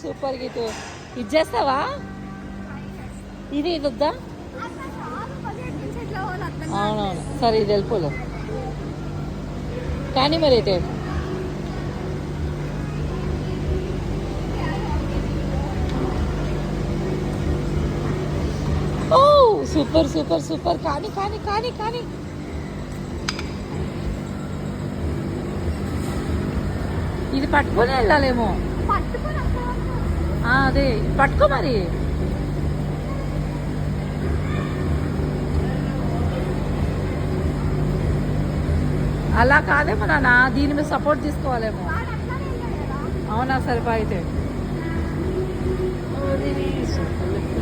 Super Geethu. ఇది చేస్తావా? ఇది వద్దా? అవునవును, సరే ఇది వెళ్ళిపోలే కానీ మరి అయితే ఓ సూపర్ సూపర్ సూపర్. కానీ కానీ కానీ కానీ ఇది పట్టుకొని వెళ్ళాలేమో. అదే పట్టుకో మరి. అలా కాదేమో నాన్న, దీని మీద సపోర్ట్ తీసుకోవాలేమో. అవునా, సరిపో అయితే.